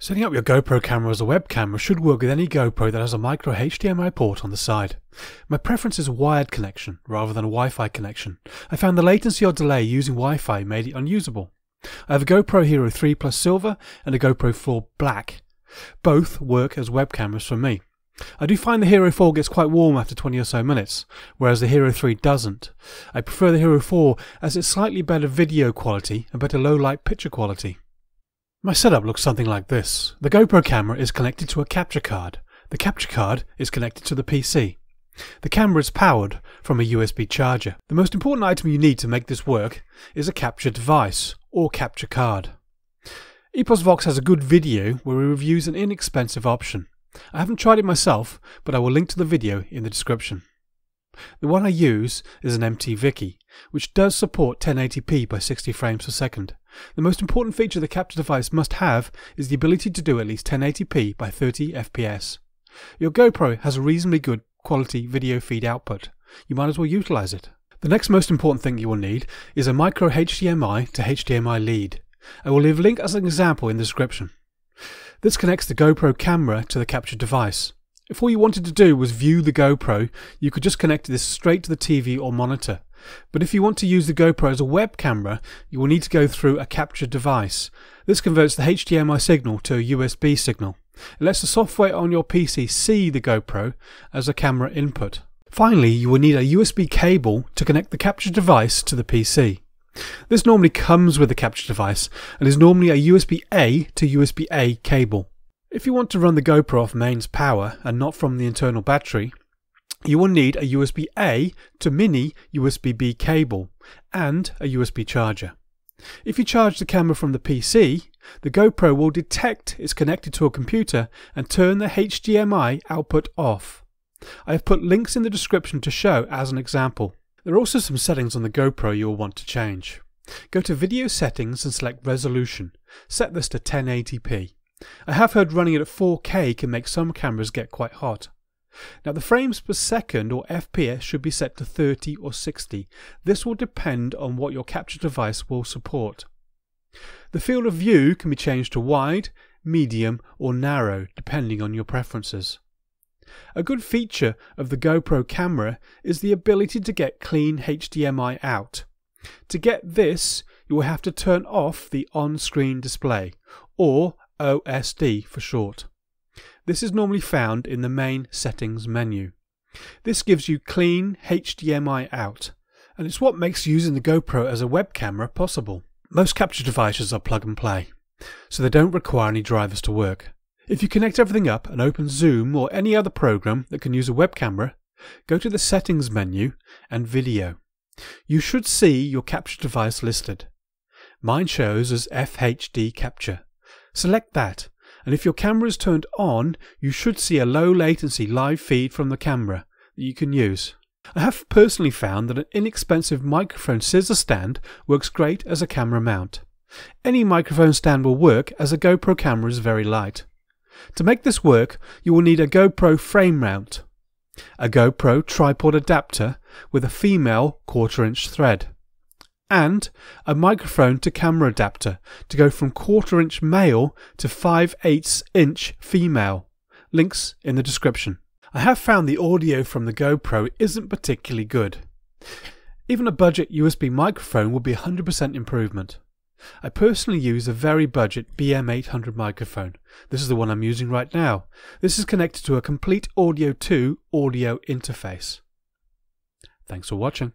Setting up your GoPro camera as a web camera should work with any GoPro that has a micro HDMI port on the side. My preference is a wired connection rather than a Wi-Fi connection. I found the latency or delay using Wi-Fi made it unusable. I have a GoPro Hero 3 Plus Silver and a GoPro 4 Black. Both work as web cameras for me. I do find the Hero 4 gets quite warm after 20 or so minutes, whereas the Hero 3 doesn't. I prefer the Hero 4 as it's slightly better video quality and better low light picture quality. My setup looks something like this. The GoPro camera is connected to a capture card. The capture card is connected to the PC. The camera is powered from a USB charger. The most important item you need to make this work is a capture device or capture card. EposVox has a good video where he reviews an inexpensive option. I haven't tried it myself, but I will link to the video in the description. The one I use is an MT-Vicky, which does support 1080p by 60 frames per second. The most important feature the capture device must have is the ability to do at least 1080p by 30 FPS. Your GoPro has a reasonably good quality video feed output. You might as well utilize it. The next most important thing you will need is a micro HDMI to HDMI lead. I will leave a link as an example in the description. This connects the GoPro camera to the capture device. If all you wanted to do was view the GoPro, you could just connect this straight to the TV or monitor. But if you want to use the GoPro as a web camera, you will need to go through a capture device. This converts the HDMI signal to a USB signal. It lets the software on your PC see the GoPro as a camera input. Finally, you will need a USB cable to connect the capture device to the PC. This normally comes with the capture device and is normally a USB-A to USB-A cable. If you want to run the GoPro off mains power and not from the internal battery, you will need a USB-A to mini USB-B cable and a USB charger. If you charge the camera from the PC, the GoPro will detect it's connected to a computer and turn the HDMI output off. I have put links in the description to show as an example. There are also some settings on the GoPro you will want to change. Go to Video Settings and select Resolution. Set this to 1080p. I have heard running it at 4K can make some cameras get quite hot. Now the frames per second or FPS should be set to 30 or 60. This will depend on what your capture device will support. The field of view can be changed to wide, medium or narrow depending on your preferences. A good feature of the GoPro camera is the ability to get clean HDMI out. To get this, you will have to turn off the on-screen display, or OSD for short. This is normally found in the main settings menu. This gives you clean HDMI out, and it's what makes using the GoPro as a web camera possible. Most capture devices are plug and play, so they don't require any drivers to work. If you connect everything up and open Zoom or any other program that can use a web camera, go to the settings menu and video. You should see your capture device listed. Mine shows as FHD capture. Select that, and if your camera is turned on, you should see a low latency live feed from the camera that you can use. I have personally found that an inexpensive microphone scissor stand works great as a camera mount. Any microphone stand will work as a GoPro camera is very light. To make this work, you will need a GoPro frame mount, a GoPro tripod adapter with a female 1/4" thread, and a microphone to camera adapter to go from 1/4" male to 5/8" female. Links in the description. I have found the audio from the GoPro isn't particularly good. Even a budget USB microphone would be 100% improvement. I personally use a very budget BM800 microphone. This is the one I'm using right now. This is connected to a complete Audio 2 audio interface. Thanks for watching.